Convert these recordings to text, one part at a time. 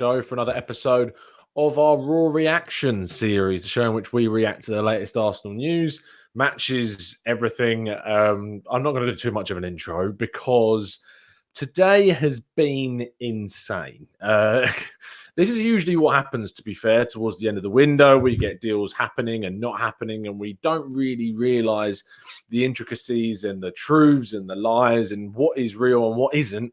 show for another episode of our Raw Reaction series, the show in which we react to the latest Arsenal news, matches, everything. I'm not going to do too much of an intro because today has been insane. This is usually what happens, to be fair, towards the end of the window. We get deals happening and not happening, and we don't really realise the intricacies and the truths and the lies and what is real and what isn't.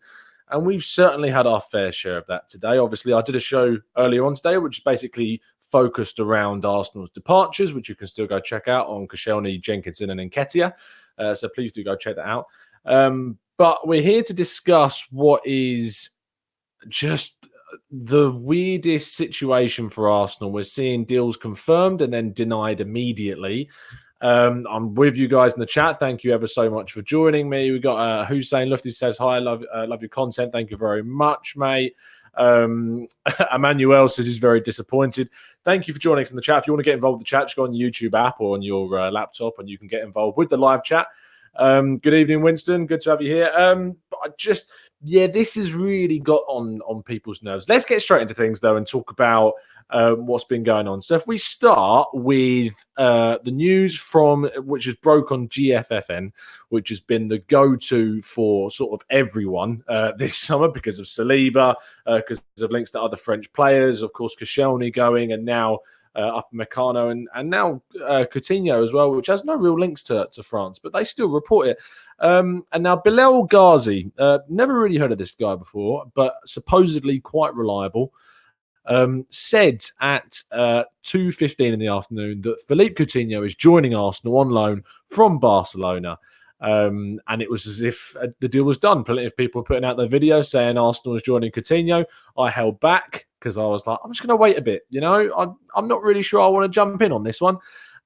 And we've certainly had our fair share of that today. Obviously, I did a show earlier on today, which is basically focused around Arsenal's departures, which you can still go check out on Koscielny, Jenkinson and Nketiah. So please do go check that out. But we're here to discuss what is just the weirdest situation for Arsenal. We're seeing deals confirmed and then denied immediately. I'm with you guys in the chat. Thank you ever so much for joining me. We got Hussein Lufty says hi. Love your content. Thank you very much, mate. Emmanuel says he's very disappointed. Thank you for joining us in the chat. If you want to get involved with the chat, just go on the YouTube app or on your laptop, and you can get involved with the live chat. Good evening, Winston. Good to have you here. This has really got on people's nerves. Let's get straight into things though and talk about what's been going on. So if we start with the news from which has broke on GFFN, which has been the go-to for sort of everyone this summer because of Saliba, because of links to other French players, of course Koscielny going, and now Upamecano and now Coutinho as well, which has no real links to France, but they still report it. And now Bilal Ghazi, never really heard of this guy before, but supposedly quite reliable, said at 2:15 in the afternoon that Philippe Coutinho is joining Arsenal on loan from Barcelona. And it was as if the deal was done. Plenty of people were putting out their videos saying Arsenal is joining Coutinho. I held back because I was like, I'm just going to wait a bit. You know, I'm not really sure I want to jump in on this one.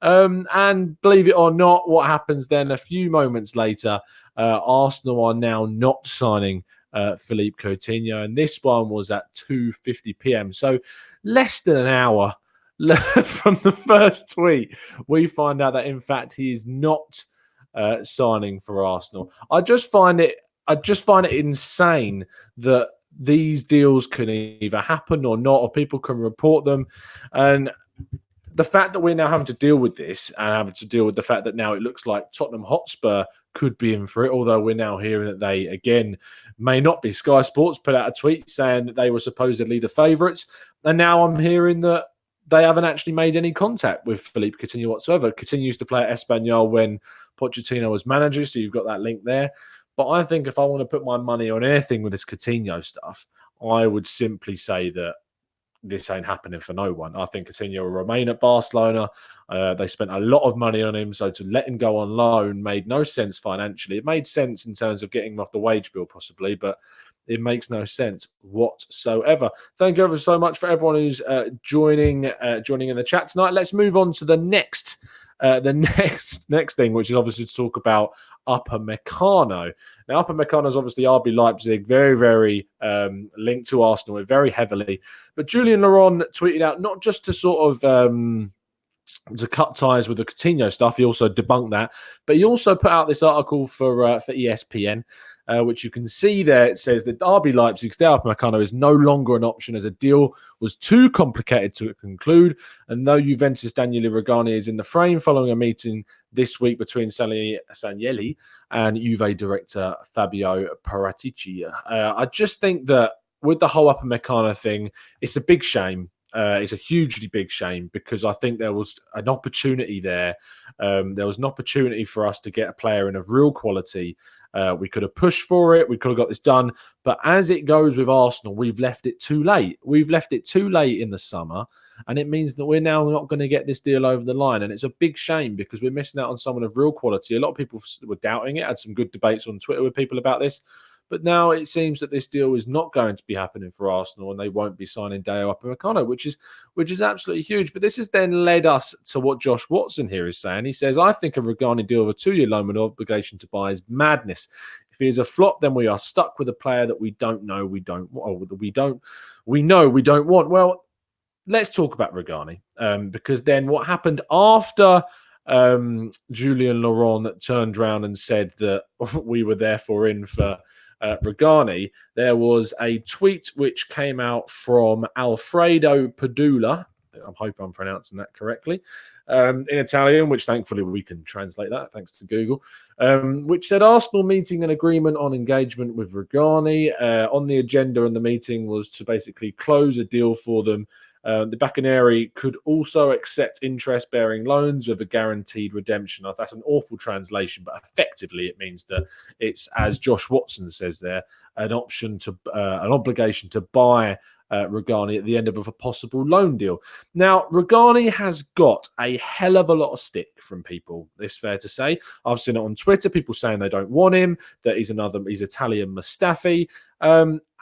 And believe it or not, what happens then a few moments later, Arsenal are now not signing Philippe Coutinho. And this one was at 2:50 p.m. So less than an hour from the first tweet, we find out that, in fact, he is not signing for Arsenal. I just find it insane that these deals can either happen or not, or people can report them. And the fact that we're now having to deal with this and having to deal with the fact that now it looks like Tottenham Hotspur could be in for it, although we're now hearing that they, again, may not be. Sky Sports put out a tweet saying that they were supposedly the favourites. And now I'm hearing that they haven't actually made any contact with Philippe Coutinho whatsoever. Coutinho used to play at Espanyol when Pochettino was manager, so you've got that link there. But I think if I want to put my money on anything with this Coutinho stuff, I would simply say that this ain't happening for no one. I think Coutinho will remain at Barcelona. They spent a lot of money on him, so to let him go on loan made no sense financially. It made sense in terms of getting him off the wage bill possibly, but it makes no sense whatsoever. Thank you ever so much for everyone who's joining in the chat tonight. Let's move on to the next thing, which is obviously to talk about Upamecano. Now, Upamecano is obviously RB Leipzig, very, very linked to Arsenal, very heavily. But Julian Laurent tweeted out, not just to sort of to cut ties with the Coutinho stuff, he also debunked that, but he also put out this article for ESPN, which you can see there. It says that RB Leipzig's Upamecano is no longer an option as a deal was too complicated to conclude. And though Juventus Daniele Rugani is in the frame following a meeting this week between Sanielli and Juve director Fabio Paratici. I just think that with the whole Upamecano thing, it's a big shame. It's a hugely big shame because I think there was an opportunity there. There was an opportunity for us to get a player in of real quality. We could have pushed for it. We could have got this done. But as it goes with Arsenal, we've left it too late. We've left it too late in the summer. And it means that we're now not going to get this deal over the line. And it's a big shame because we're missing out on someone of real quality. A lot of people were doubting it. I had some good debates on Twitter with people about this. But now it seems that this deal is not going to be happening for Arsenal and they won't be signing Daniele Upamecano, which is absolutely huge. But this has then led us to what Josh Watson here is saying. He says, I think a Rugani deal of a 2-year loan with obligation to buy is madness. If he is a flop, then we are stuck with a player that we know we don't want. Well, let's talk about Rugani because then what happened after Julian Laurent turned around and said that we were therefore in for Rugani, there was a tweet which came out from Alfredo Padula. I hope I'm pronouncing that correctly, in Italian, which thankfully we can translate that thanks to Google, which said Arsenal meeting an agreement on engagement with Rugani. On the agenda in the meeting was to basically close a deal for them. The Bacaneri could also accept interest-bearing loans with a guaranteed redemption. That's an awful translation, but effectively it means that it's, as Josh Watson says there, an obligation to buy Rugani at the end of a possible loan deal. Now, Rugani has got a hell of a lot of stick from people, it's fair to say. I've seen it on Twitter, people saying they don't want him, that he's Italian Mustafi.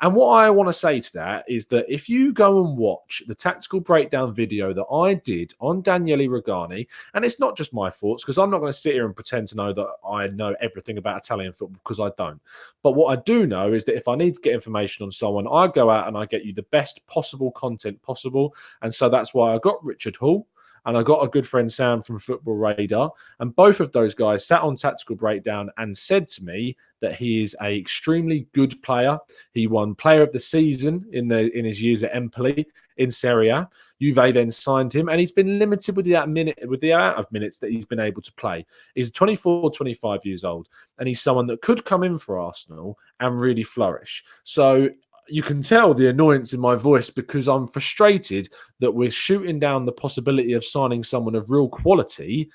And what I want to say to that is that if you go and watch the tactical breakdown video that I did on Daniele Rugani, and it's not just my thoughts, because I'm not going to sit here and pretend to know that I know everything about Italian football, because I don't. But what I do know is that if I need to get information on someone, I go out and I get you the best possible content possible. And so that's why I got Richard Hall. And I got a good friend, Sam, from Football Radar. And both of those guys sat on Tactical Breakdown and said to me that he is an extremely good player. He won Player of the Season in his years at Empoli in Serie A. Juve then signed him, and he's been limited with the amount of minutes that he's been able to play. He's 24, 25 years old, and he's someone that could come in for Arsenal and really flourish. So you can tell the annoyance in my voice because I'm frustrated that we're shooting down the possibility of signing someone of real quality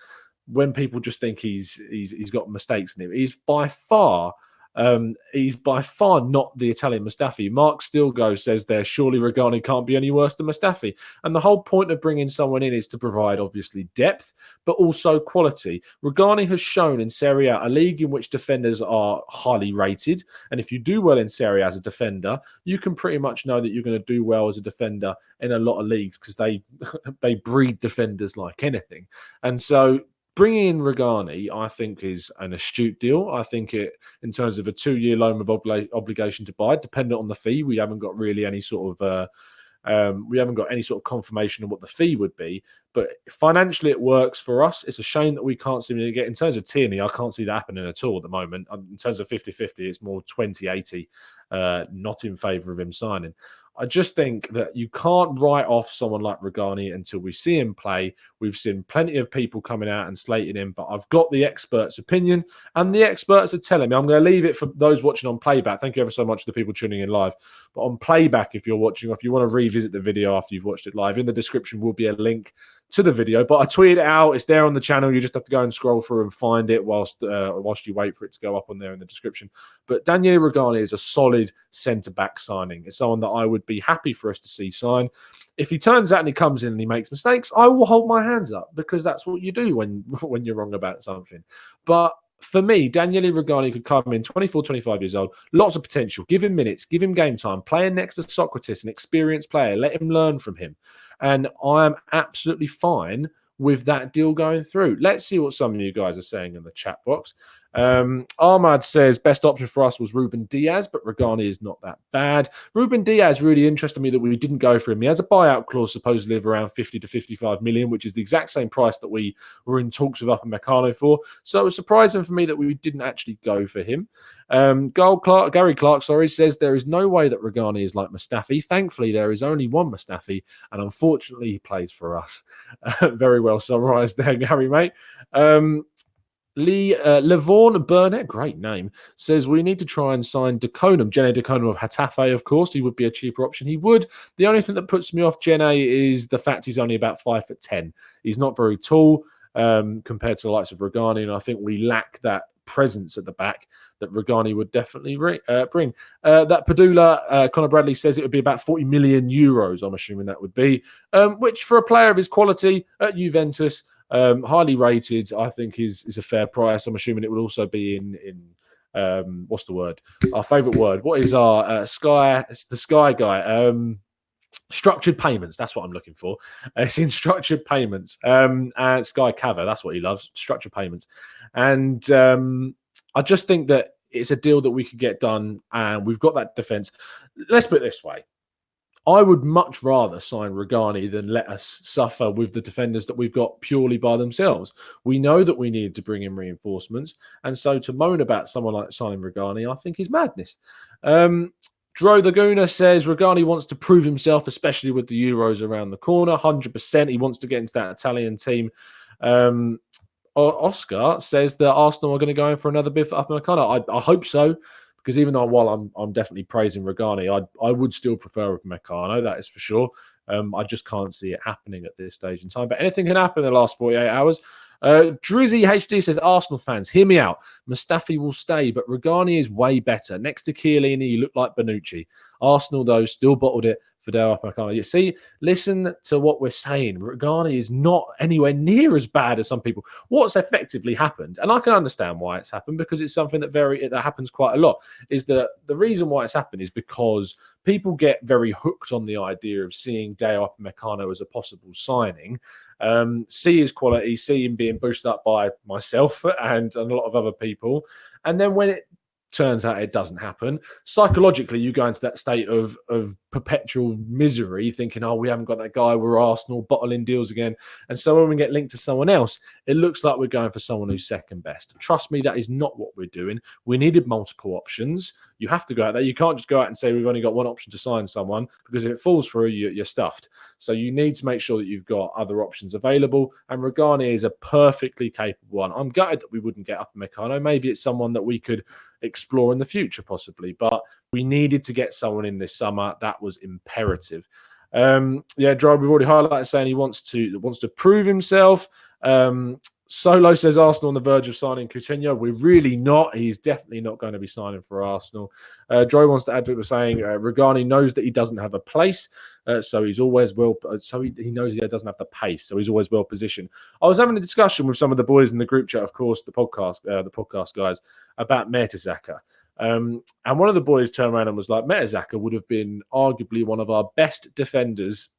when people just think he's got mistakes in him. He's by far not the Italian Mustafi. Mark Stilgo says there, surely Rugani can't be any worse than Mustafi. And the whole point of bringing someone in is to provide, obviously, depth, but also quality. Rugani has shown in Serie A, a league in which defenders are highly rated. And if you do well in Serie A as a defender, you can pretty much know that you're going to do well as a defender in a lot of leagues because they breed defenders like anything. And so bringing in Rugani, I think, is an astute deal. I think it, in terms of a 2-year loan with obligation to buy, dependent on the fee, we haven't got really any sort of confirmation of what the fee would be. But financially, it works for us. It's a shame that we can't seem to get, in terms of Tierney, I can't see that happening at all at the moment. In terms of 50-50, it's more 20-80, not in favour of him signing. I just think that you can't write off someone like Rugani until we see him play. We've seen plenty of people coming out and slating him, but I've got the experts' opinion, and the experts are telling me. I'm going to leave it for those watching on playback. Thank you ever so much to the people tuning in live. But on playback, if you're watching, or if you want to revisit the video after you've watched it live, in the description will be a link to the video. But I tweeted it out. It's there on the channel. You just have to go and scroll through and find it whilst you wait for it to go up on there in the description. But Daniele Rugani is a solid centre-back signing. It's someone that I would be happy for us to see sign. If he turns out and he comes in and he makes mistakes, I will hold my hands up, because that's what you do when you're wrong about something. But for me, Daniele Rugani could come in 24, 25 years old, lots of potential. Give him minutes, give him game time, playing next to Socrates, an experienced player, let him learn from him. And I am absolutely fine with that deal going through. Let's see what some of you guys are saying in the chat box. Ahmad says best option for us was Ruben Diaz, but Rugani is not that bad. Ruben Diaz really interested me that we didn't go for him. He has a buyout clause supposedly of around 50 to 55 million, which is the exact same price that we were in talks with Upamecano for. So it was surprising for me that we didn't actually go for him. Gary Clark, says there is no way that Rugani is like Mustafi. Thankfully, there is only one Mustafi, and unfortunately, he plays for us. Very well summarised there, Gary, mate. Levon Burnett, great name, says we need to try and sign Deconum. Jene Deconum of Hatafe, of course. He would be a cheaper option. He would. The only thing that puts me off Jene is the fact he's only about 5'10". He's not very tall compared to the likes of Rugani, and I think we lack that presence at the back that Rugani would definitely bring. That Padula, Conor Bradley says it would be about 40 million euros, I'm assuming that would be, which for a player of his quality at Juventus, highly rated, I think is a fair price. I'm assuming it would also be in what's the word? Our favourite word. What is our Sky? It's the Sky guy. Structured payments. That's what I'm looking for. It's in structured payments. And Sky Cava. That's what he loves. Structured payments. And I just think that it's a deal that we could get done, and we've got that defence. Let's put it this way. I would much rather sign Rugani than let us suffer with the defenders that we've got purely by themselves. We know that we need to bring in reinforcements, and so to moan about someone like signing Rugani, I think is madness. Dro the Gooner says Rugani wants to prove himself, especially with the Euros around the corner. 100%. He wants to get into that Italian team. Oscar says that Arsenal are going to go in for another bid for Upamecano. I hope so, because even though while I'm definitely praising Rugani, I would still prefer Upamecano, that is for sure. I just can't see it happening at this stage in time. But anything can happen in the last 48 hours. Drizzy HD says, Arsenal fans, hear me out. Mustafi will stay, but Rugani is way better. Next to Chiellini, he looked like Bonucci. Arsenal, though, still bottled it for Upamecano. You see, listen to what we're saying. Rugani is not anywhere near as bad as some people. What's effectively happened, and I can understand why it's happened, because it's something that happens quite a lot, is that the reason why it's happened is because people get very hooked on the idea of seeing Upamecano as a possible signing. See his quality, see him being boosted up by myself and a lot of other people. And then when it turns out it doesn't happen, psychologically you go into that state of perpetual misery, thinking, oh, we haven't got that guy, we're Arsenal, bottling deals again. And so when we get linked to someone else, it looks like we're going for someone who's second best. Trust me, that is not what we're doing. We needed multiple options. You have to go out there. You can't just go out and say we've only got one option to sign someone, because if it falls through, you're stuffed. So you need to make sure that you've got other options available. And Rugani is a perfectly capable one. I'm gutted that we wouldn't get Upamecano. Maybe it's someone that we could explore in the future, possibly. But we needed to get someone in this summer. That was imperative. Dro, we've already highlighted saying he wants to prove himself. Solo says Arsenal on the verge of signing Coutinho. We're really not. He's definitely not going to be signing for Arsenal. Dro wants to add to it, saying Rugani knows that he doesn't have a place, so he's always well. So he knows he doesn't have the pace, so he's always well positioned. I was having a discussion with some of the boys in the group chat, of course, the podcast guys, about Mertesacker. And one of the boys turned around and was like, Mertesacker would have been arguably one of our best defenders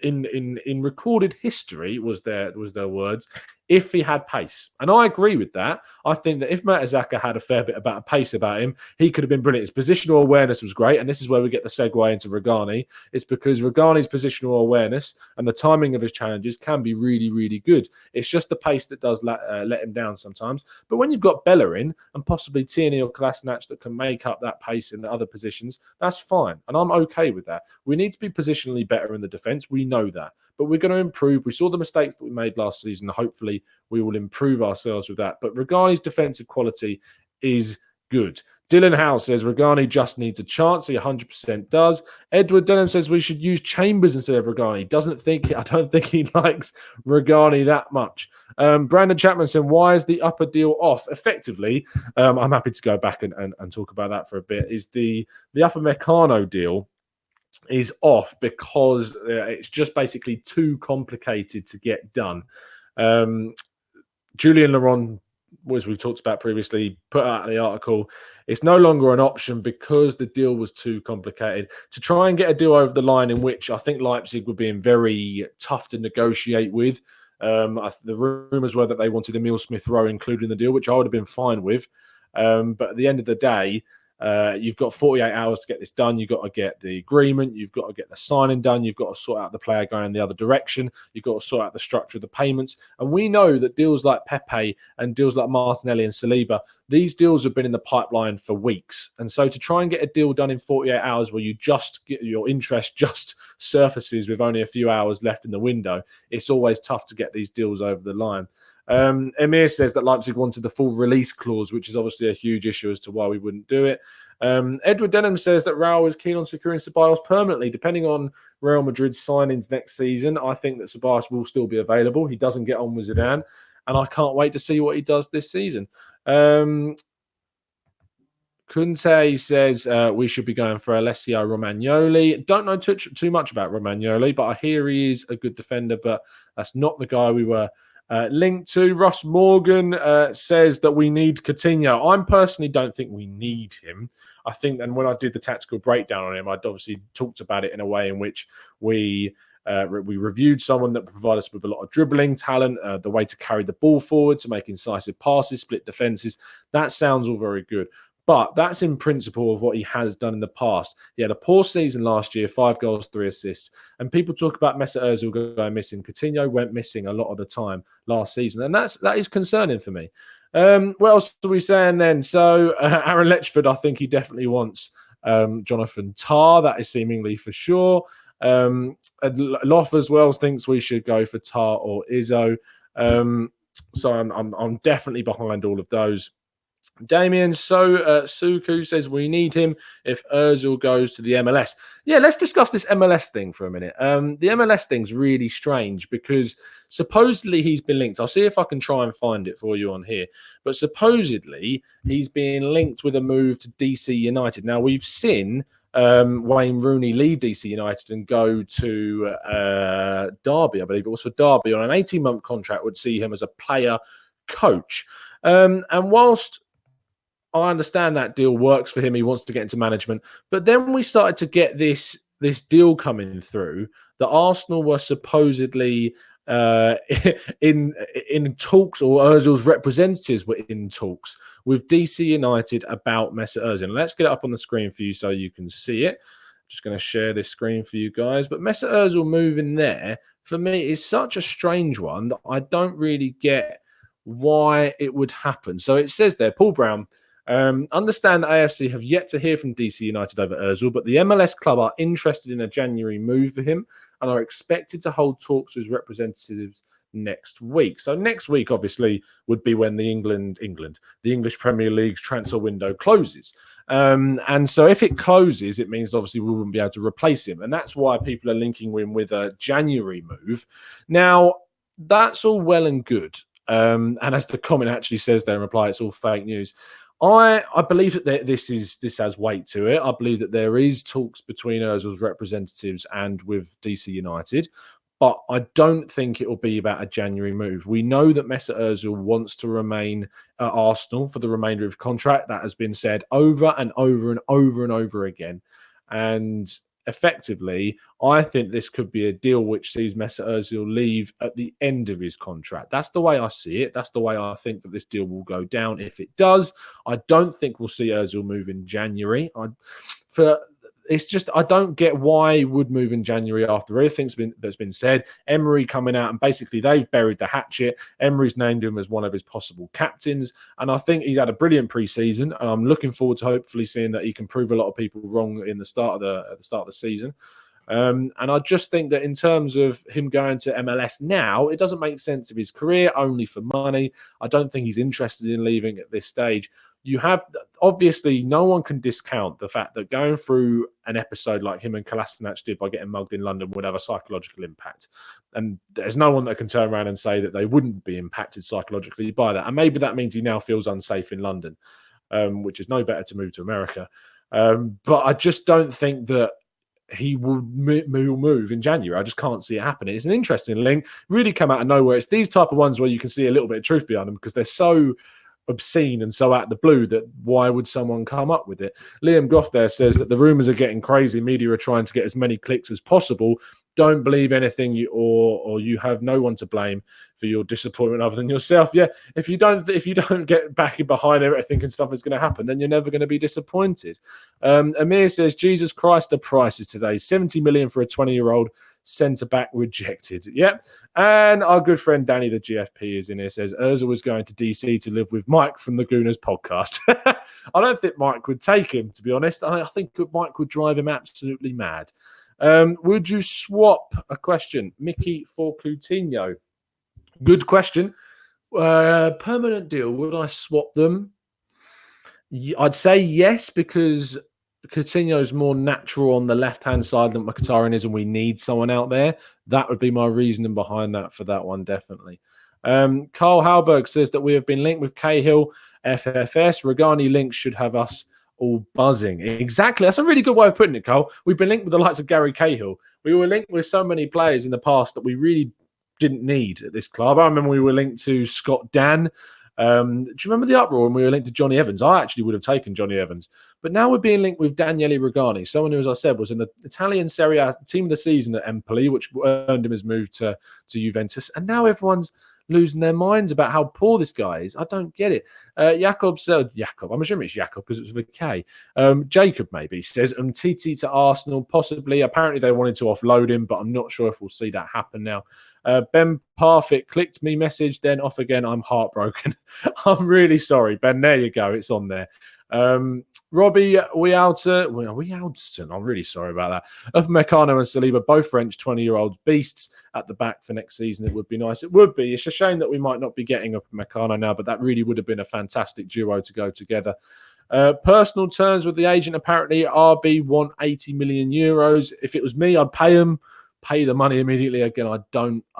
in recorded history, was their words, if he had pace. And I agree with that. I think that if Mertesacker had a fair bit about pace about him, he could have been brilliant. His positional awareness was great, and this is where we get the segue into Rugani. It's because Rugani's positional awareness and the timing of his challenges can be really, really good. It's just the pace that does let him down sometimes. But when you've got Bellerin and possibly Tierney or Kolasinac that can make up that pace in the other positions, that's fine. And I'm okay with that. We need to be positionally better in the defence. We know that. But we're going to improve. We saw the mistakes that we made last season. Hopefully, we will improve ourselves with that. But Rugani's defensive quality is good. Dylan Howe says Rugani just needs a chance. He 100% does. Edward Denham says we should use Chambers instead of Rugani. I don't think he likes Rugani that much. Brandon Chapman said, why is the upper deal off? Effectively, I'm happy to go back and talk about that for a bit. Is the Upamecano deal is off because it's just basically too complicated to get done. Julian Laurent, as we've talked about previously, put out the article, it's no longer an option because the deal was too complicated. To try and get a deal over the line in which I think Leipzig were being very tough to negotiate with. The rumours were that they wanted Emile Smith-Rowe included in the deal, which I would have been fine with. But at the end of the day, you've got 48 hours to get this done. You've got to get the agreement. You've got to get the signing done. You've got to sort out the player going the other direction. You've got to sort out the structure of the payments. And we know that deals like Pepe and deals like Martinelli and Saliba, these deals have been in the pipeline for weeks. And so to try and get a deal done in 48 hours where you just get your interest just surfaces with only a few hours left in the window, it's always tough to get these deals over the line. Emir says that Leipzig wanted the full release clause, which is obviously a huge issue as to why we wouldn't do it. Edward Denham says that Raul is keen on securing Ceballos permanently. Depending on Real Madrid's signings next season, I think that Ceballos will still be available. He doesn't get on with Zidane, and I can't wait to see what he does this season. Kunte says we should be going for Alessio Romagnoli. Don't know too much about Romagnoli, but I hear he is a good defender, but that's not the guy we were linked to. Ross Morgan says that we need Coutinho. I personally don't think we need him. I think, and when I did the tactical breakdown on him, I'd obviously talked about it in a way in which we reviewed someone that provided us with a lot of dribbling talent, the way to carry the ball forward, to make incisive passes, split defenses. That sounds all very good. But that's in principle of what he has done in the past. He had a poor season last year, 5 goals, 3 assists. And people talk about Mesut Ozil going missing. Coutinho went missing a lot of the time last season. And that is concerning for me. What else are we saying then? So Aaron Letchford, I think he definitely wants Jonathan Tah. That is seemingly for sure. Loth as well thinks we should go for Tah or Izzo. So I'm definitely behind all of those. Damien Suku says we need him if Ozil goes to the MLS. Yeah, let's discuss this MLS thing for a minute. The MLS thing's really strange because supposedly he's been linked. I'll see if I can try and find it for you on here. But supposedly he's being linked with a move to DC United. Now, we've seen Wayne Rooney leave DC United and go to Derby, I believe it was for Derby, on an 18-month contract, would see him as a player coach. And whilst I understand that deal works for him, he wants to get into management, but then we started to get this deal coming through that Arsenal were supposedly in talks, or Ozil's representatives were in talks with DC United about Mesut Ozil. Let's get it up on the screen for you so you can see it. Just going to share this screen for you guys. But Mesut Ozil moving there, for me, is such a strange one that I don't really get why it would happen. So it says there, Paul Brown, understand that AFC have yet to hear from DC United over Ozil, but the MLS club are interested in a January move for him and are expected to hold talks with representatives next week. So next week, obviously, would be when the English Premier League's transfer window closes. And so if it closes, it means obviously we wouldn't be able to replace him. And that's why people are linking him with a January move. Now, that's all well and good. And as the comment actually says there in reply, it's all fake news. I believe that this has weight to it. I believe that there is talks between Ozil's representatives and with DC United, but I don't think it will be about a January move. We know that Mesut Ozil wants to remain at Arsenal for the remainder of his contract. That has been said over and over and over and over again. And effectively, I think this could be a deal which sees Mesut Ozil leave at the end of his contract. That's the way I see it. That's the way I think that this deal will go down if it does. I don't think we'll see Ozil move in January. I don't get why he would move in January after everything that's been said. Emery coming out and basically they've buried the hatchet. Emery's named him as one of his possible captains. And I think he's had a brilliant pre-season. And I'm looking forward to hopefully seeing that he can prove a lot of people wrong in at the start of the season. And I just think that in terms of him going to MLS now, it doesn't make sense of his career, only for money. I don't think he's interested in leaving at this stage. You have, obviously, no one can discount the fact that going through an episode like him and Kolasinac did by getting mugged in London would have a psychological impact. And there's no one that can turn around and say that they wouldn't be impacted psychologically by that. And maybe that means he now feels unsafe in London, which is no better to move to America. But I just don't think that he will move in January. I just can't see it happening. It's an interesting link, really come out of nowhere. It's these type of ones where you can see a little bit of truth behind them because they're so obscene and so out of the blue that why would someone come up with it? Liam Goff there says that the rumors are getting crazy. Media are trying to get as many clicks as possible. Don't believe anything or you have no one to blame for your disappointment other than yourself. Yeah, if you don't get back behind everything and stuff is going to happen, then you're never going to be disappointed. Amir says, Jesus Christ, the prices today. 70 million for a 20-year-old centre-back rejected. Yep. And our good friend Danny, the GFP, is in here, says Ozil was going to DC to live with Mike from the Gooners podcast. I don't think Mike would take him, to be honest. I think Mike would drive him absolutely mad. Would you swap a question, Mickey for Coutinho? Good question. Permanent deal, would I swap them? I'd say yes, because Coutinho's more natural on the left-hand side than Mkhitaryan is, and we need someone out there. That would be my reasoning behind that for that one, definitely. Carl Halberg says that we have been linked with Cahill, FFS. Rugani links should have us all buzzing. Exactly. That's a really good way of putting it, Carl. We've been linked with the likes of Gary Cahill. We were linked with so many players in the past that we really didn't need at this club. I remember we were linked to Scott Dan. Do you remember the uproar when we were linked to Johnny Evans? I actually would have taken Johnny Evans. But now we're being linked with Daniele Rugani, someone who, as I said, was in the Italian Serie A team of the season at Empoli, which earned him his move to Juventus. And now everyone's losing their minds about how poor this guy is. I don't get it. Jakob, I'm assuming it's Jakob because it was with a K. Jacob maybe says, Titi to Arsenal, possibly. Apparently they wanted to offload him, but I'm not sure if we'll see that happen now. Ben Parfit clicked me message, then off again. I'm heartbroken. I'm really sorry, Ben. There you go. It's on there. Robbie Wialton. I'm really sorry about that. Upamecano and Saliba, both French 20-year-olds beasts at the back for next season. It would be nice. It would be. It's a shame that we might not be getting Upamecano now, but that really would have been a fantastic duo to go together. Personal terms with the agent. Apparently, RB want 80 million euros. If it was me, I'd pay the money immediately. Again, I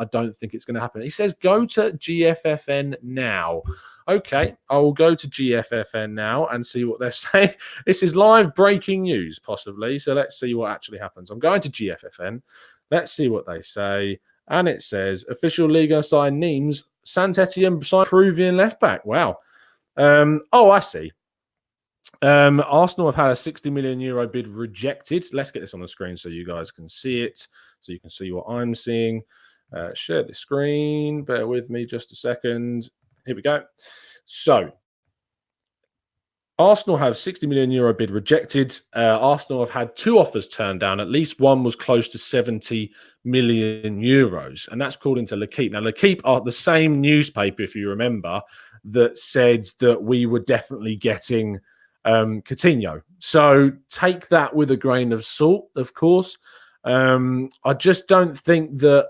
don't think it's going to happen. He says, go to GFFN now. Okay, I will go to GFFN now and see what they're saying. This is live breaking news, possibly. So let's see what actually happens. I'm going to GFFN. Let's see what they say. And it says, official Liga sign Nimes, Saint-Etienne sign Peruvian left back. Wow. I see. Arsenal have had a 60 million euro bid rejected. Let's get this on the screen so you guys can see it, so you can see what I'm seeing. Share the screen. Bear with me just a second. Here we go. So, Arsenal have 60 million euro bid rejected. Arsenal have had 2 offers turned down. At least one was close to 70 million euros. And that's according to L'Équipe. Now, L'Équipe are the same newspaper, if you remember, that said that we were definitely getting Coutinho. So take that with a grain of salt, of course. I just don't think that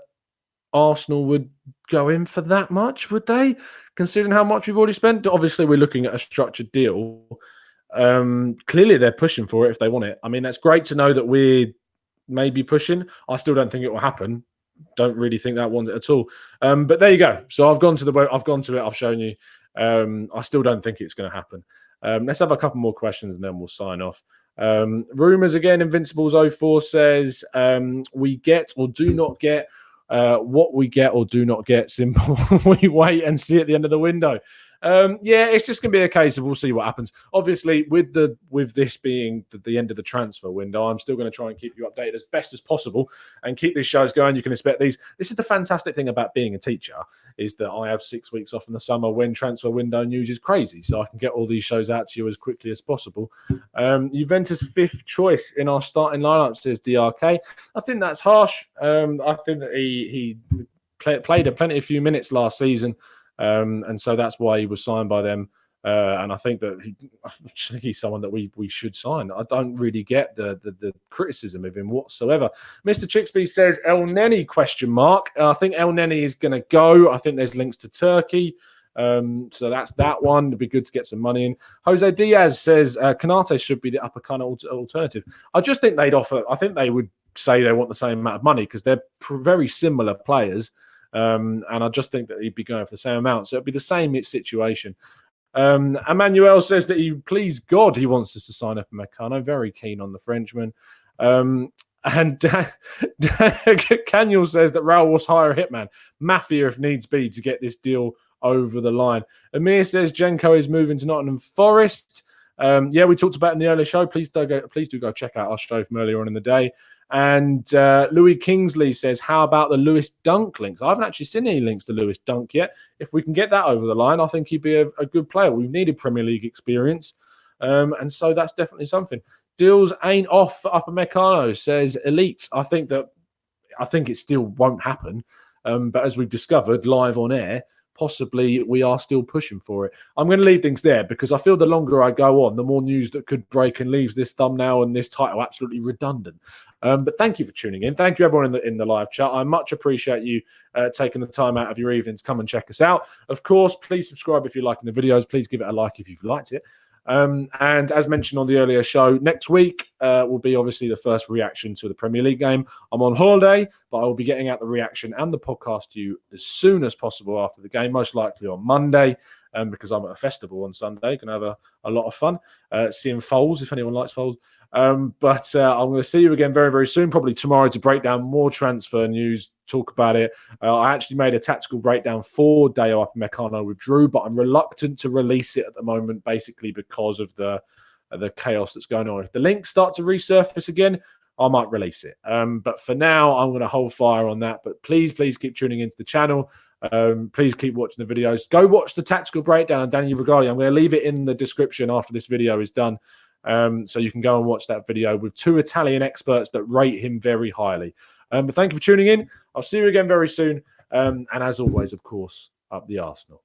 Arsenal would go in for that much, would they? Considering how much we've already spent. Obviously, we're looking at a structured deal. Clearly, they're pushing for it if they want it. I mean, that's great to know that we're maybe pushing. I still don't think it will happen. Don't really think that one at all. But there you go. So I've gone to it. I've shown you. I still don't think it's going to happen. Let's have a couple more questions and then we'll sign off. Rumors again. Invincibles04 says we get or do not get what we get or do not get. Simple. We wait and see at the end of the window. It's just going to be a case of we'll see what happens. Obviously, with this being the end of the transfer window, I'm still going to try and keep you updated as best as possible and keep these shows going. You can expect these. This is the fantastic thing about being a teacher, is that I have 6 weeks off in the summer when transfer window news is crazy, so I can get all these shows out to you as quickly as possible. Juventus 5th choice in our starting lineup, says DRK. I think that's harsh. I think that he played a few minutes last season. And so that's why he was signed by them. And I think that he's someone that we should sign. I don't really get the criticism of him whatsoever. Mr. Chixby says El Neni ? I think El Neni is going to go. I think there's links to Turkey. So that's that one. It'd be good to get some money in. Jose Diaz says Canate should be the Upamecano alternative. I just think they'd offer. I think they would say they want the same amount of money because they're very similar players. And I just think that he'd be going for the same amount. So it'd be the same situation. Emmanuel says that please God, he wants us to sign up Upamecano. Very keen on the Frenchman. And Daniel says that Raul was hire a hitman. Mafia if needs be to get this deal over the line. Amir says Jenko is moving to Nottingham Forest. We talked about it in the earlier show. Please do go check out our show from earlier on in the day. And Louis Kingsley says, how about the Lewis Dunk links? I haven't actually seen any links to Lewis Dunk yet. If we can get that over the line, I think he'd be a good player. We've needed Premier League experience. And so that's definitely something. Deals ain't off for Upamecano, says Elite. I think it still won't happen. But as we've discovered live on air, possibly we are still pushing for it. I'm going to leave things there because I feel the longer I go on, the more news that could break and leaves this thumbnail and this title absolutely redundant. But thank you for tuning in. Thank you, everyone in the live chat. I much appreciate you taking the time out of your evening to come and check us out. Of course, please subscribe if you're liking the videos. Please give it a like if you've liked it. And as mentioned on the earlier show, next week will be obviously the first reaction to the Premier League game. I'm on holiday, but I will be getting out the reaction and the podcast to you as soon as possible after the game, most likely on Monday, because I'm at a festival on Sunday. Going to have a lot of fun seeing Foles, if anyone likes Foles. But I'm going to see you again very, very soon, probably tomorrow, to break down more transfer news, talk about it. I actually made a tactical breakdown for Deo Upamecano with Drew, but I'm reluctant to release it at the moment, basically because of the chaos that's going on. If the links start to resurface again, I might release it. But for now, I'm going to hold fire on that. But please keep tuning into the channel. Please keep watching the videos. Go watch the tactical breakdown on Daniele Rugani. I'm going to leave it in the description after this video is done. So you can go and watch that video with 2 Italian experts that rate him very highly. But thank you for tuning in. I'll see you again very soon. And as always, of course, up the Arsenal.